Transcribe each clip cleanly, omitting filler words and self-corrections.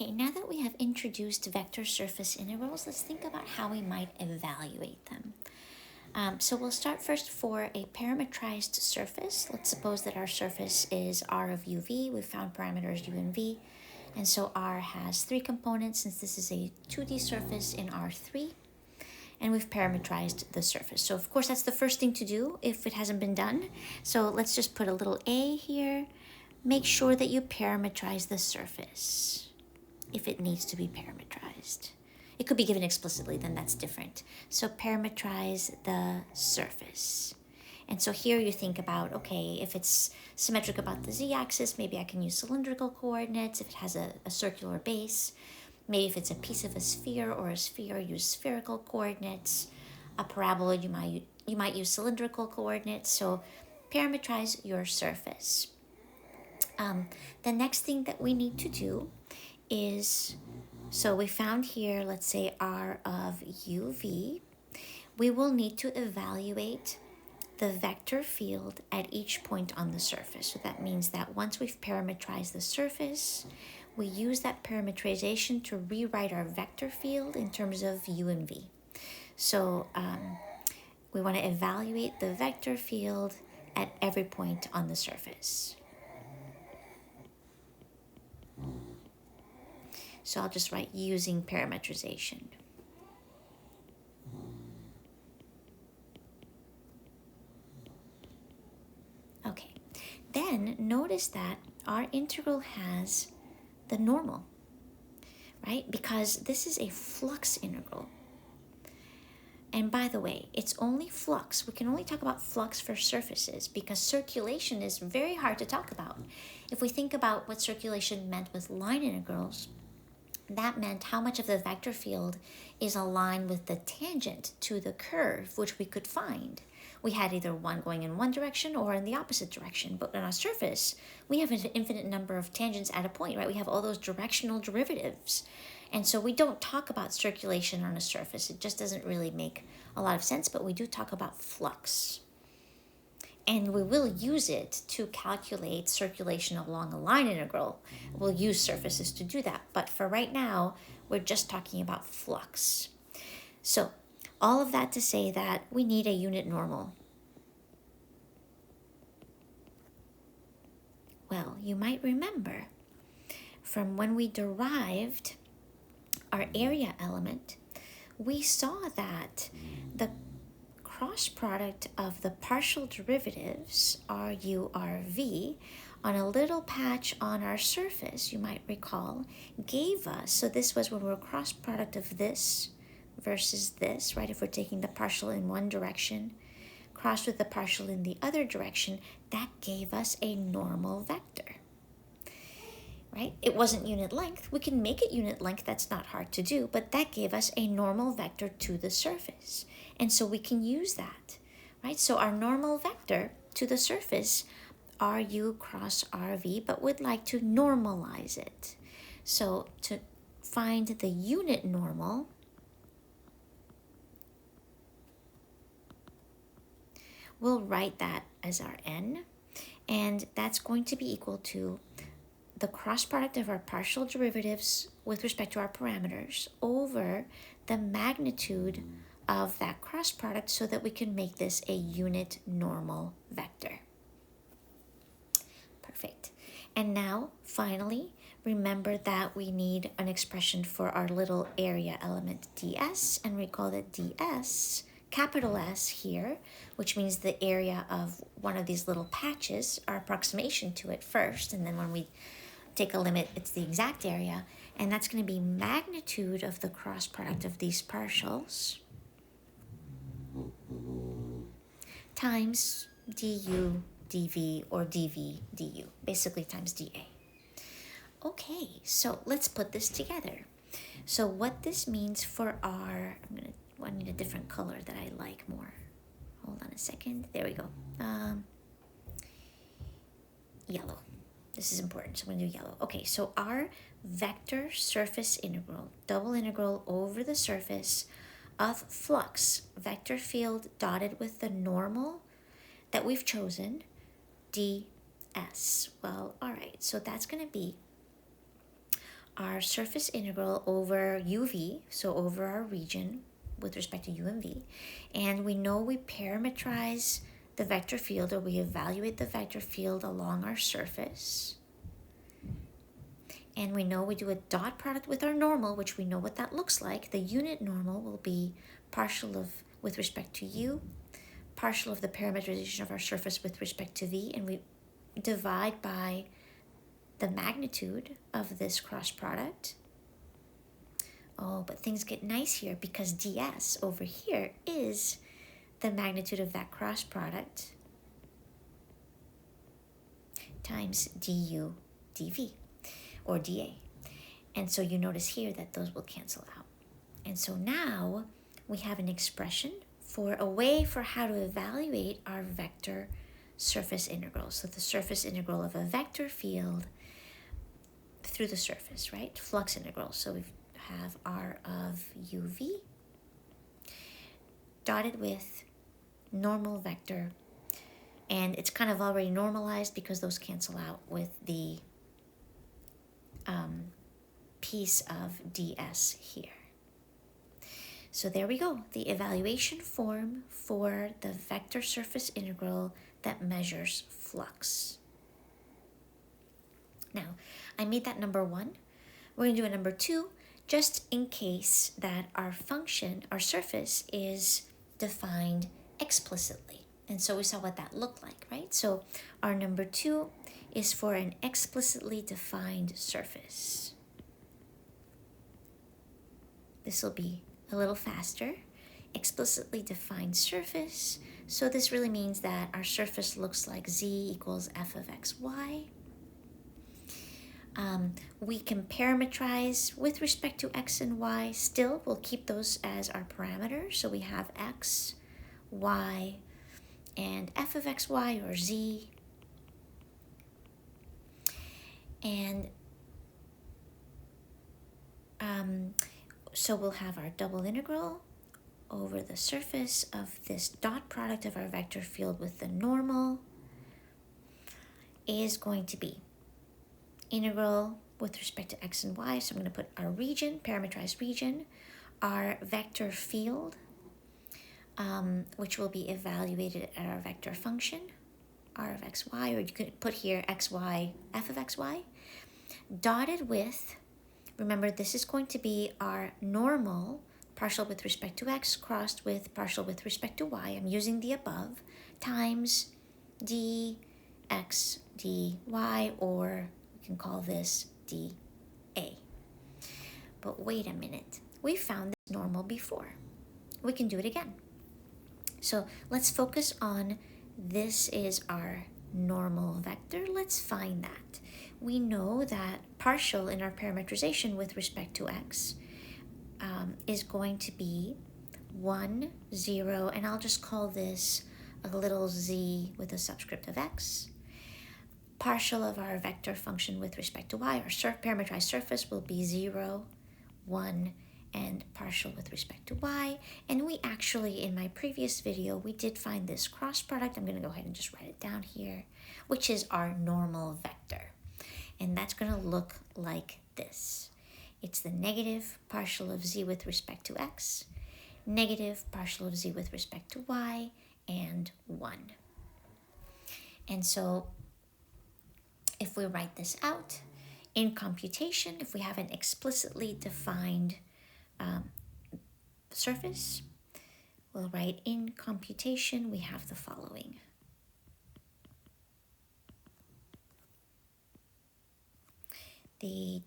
Okay, now that we have introduced vector surface integrals, let's think about how we might evaluate them. So we'll start first for a parametrized surface. Let's suppose that our surface is r of uv. We've found parameters u and v. And so r has three components since this is a 2D surface in R3. And we've parametrized the surface. So of course that's the first thing to do if it hasn't been done. So let's just put a little a here. Make sure that you parametrize the surface if it needs to be parametrized. It could be given explicitly, then that's different. So parametrize the surface. And so here you think about, okay, if it's symmetric about the z-axis, maybe I can use cylindrical coordinates. If it has a circular base, maybe if it's a piece of a sphere or a sphere, use spherical coordinates. A parabola, you might use cylindrical coordinates. So parametrize your surface. The next thing that we need to do is, so we found here, let's say r of uv. We will need to evaluate the vector field at each point on the surface. So that means that once we've parametrized the surface, we use that parametrization to rewrite our vector field in terms of u and v. So we want to evaluate the vector field at every point on the surface. So I'll just write using parametrization. Okay, then notice that our integral has the normal, right? Because this is a flux integral. And by the way, it's only flux. We can only talk about flux for surfaces because circulation is very hard to talk about. If we think about what circulation meant with line integrals, that meant how much of the vector field is aligned with the tangent to the curve, which we could find. We had either one going in one direction or in the opposite direction. But on a surface, we have an infinite number of tangents at a point, right? We have all those directional derivatives. And so we don't talk about circulation on a surface. It just doesn't really make a lot of sense, but we do talk about flux. And we will use it to calculate circulation along a line integral. We'll use surfaces to do that. But for right now, we're just talking about flux. So all of that to say that we need a unit normal. Well, you might remember from when we derived our area element, we saw that the cross product of the partial derivatives, RU, RV, on a little patch on our surface, you might recall, gave us, so this was when we were cross product of this versus this, right? If we're taking the partial in one direction, crossed with the partial in the other direction, that gave us a normal vector, right? It wasn't unit length. We can make it unit length. That's not hard to do, but that gave us a normal vector to the surface. And so we can use that, right? So our normal vector to the surface, RU cross RV, but would like to normalize it. So to find the unit normal, we'll write that as our n, and that's going to be equal to the cross product of our partial derivatives with respect to our parameters over the magnitude of that cross product so that we can make this a unit normal vector. Perfect. And now, finally, remember that we need an expression for our little area element ds, and recall that ds, capital S here, which means the area of one of these little patches, our approximation to it first, and then when we take a limit, it's the exact area, and that's going to be magnitude of the cross product of these partials times du, dv, or dv, du, basically times dA. Okay, so let's put this together. So what this means for our, I need a different color that I like more. Hold on a second, there we go. Yellow. This is important, so I'm going to do yellow. Okay, so our vector surface integral, double integral over the surface of flux, vector field dotted with the normal that we've chosen, ds. Well, all right, so that's going to be our surface integral over uv, so over our region with respect to u and v, and we know we parametrize the vector field, or we evaluate the vector field along our surface. And we know we do a dot product with our normal, which we know what that looks like. The unit normal will be partial of, with respect to u, partial of the parameterization of our surface with respect to v, and we divide by the magnitude of this cross product. Oh, but things get nice here because ds over here is the magnitude of that cross product times du dv, or dA. And so you notice here that those will cancel out. And so now we have an expression for a way for how to evaluate our vector surface integral. So the surface integral of a vector field through the surface, right? Flux integral. So we have r of uv dotted with normal vector, and it's kind of already normalized because those cancel out with the piece of ds here. So there we go, the evaluation form for the vector surface integral that measures flux. Now, I made that number 1. We're going to do a number 2, just in case that our function, our surface, is defined explicitly. And so we saw what that looked like, right? So our number 2 is for an explicitly defined surface. This will be a little faster. Explicitly defined surface. So this really means that our surface looks like z equals f of xy. We can parametrize with respect to x and y. Still, we'll keep those as our parameters. So we have x, y, and f of xy, or z. And so we'll have our double integral over the surface of this dot product of our vector field with the normal is going to be integral with respect to x and y. So I'm going to put our region, parametrized region, our vector field, which will be evaluated at our vector function, r of xy, or you could put here xy, f of xy, dotted with, remember this is going to be our normal, partial with respect to x, crossed with partial with respect to y, I'm using the above, times dx dy, or we can call this dA. But wait a minute, we found this normal before. We can do it again. So let's focus on, this is our normal vector. Let's find that. We know that partial in our parametrization with respect to x is going to be 1, 0, and I'll just call this a little z with a subscript of x. Partial of our vector function with respect to y, our parametrized surface, will be 0, 1, and partial with respect to y. And we actually, in my previous video, we did find this cross product. I'm going to go ahead and just write it down here, which is our normal vector. And that's going to look like this. It's the negative partial of z with respect to x, negative partial of z with respect to y, and 1. And so if we write this out in computation, if we have an explicitly defined surface, we'll write in computation, we have the following. The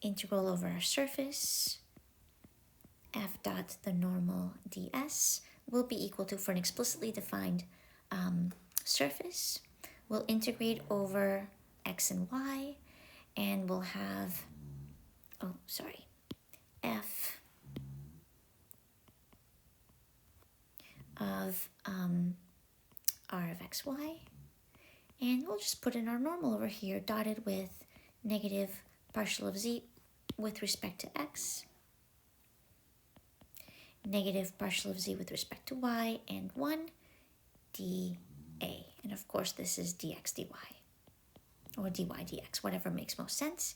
integral over our surface, f dot the normal ds, will be equal to, for an explicitly defined surface, we'll integrate over x and y, and we'll have, f of r of xy, and we'll just put in our normal over here, dotted with negative partial of z with respect to x, negative partial of z with respect to y, and 1 dA. And of course this is dx dy, or dy dx, whatever makes most sense.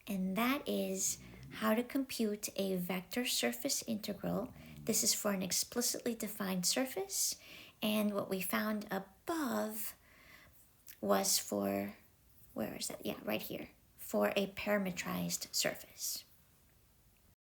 and that is how to compute a vector surface integral. This is for an explicitly defined surface, and what we found above was for, where is that? Yeah, right here, for a parametrized surface.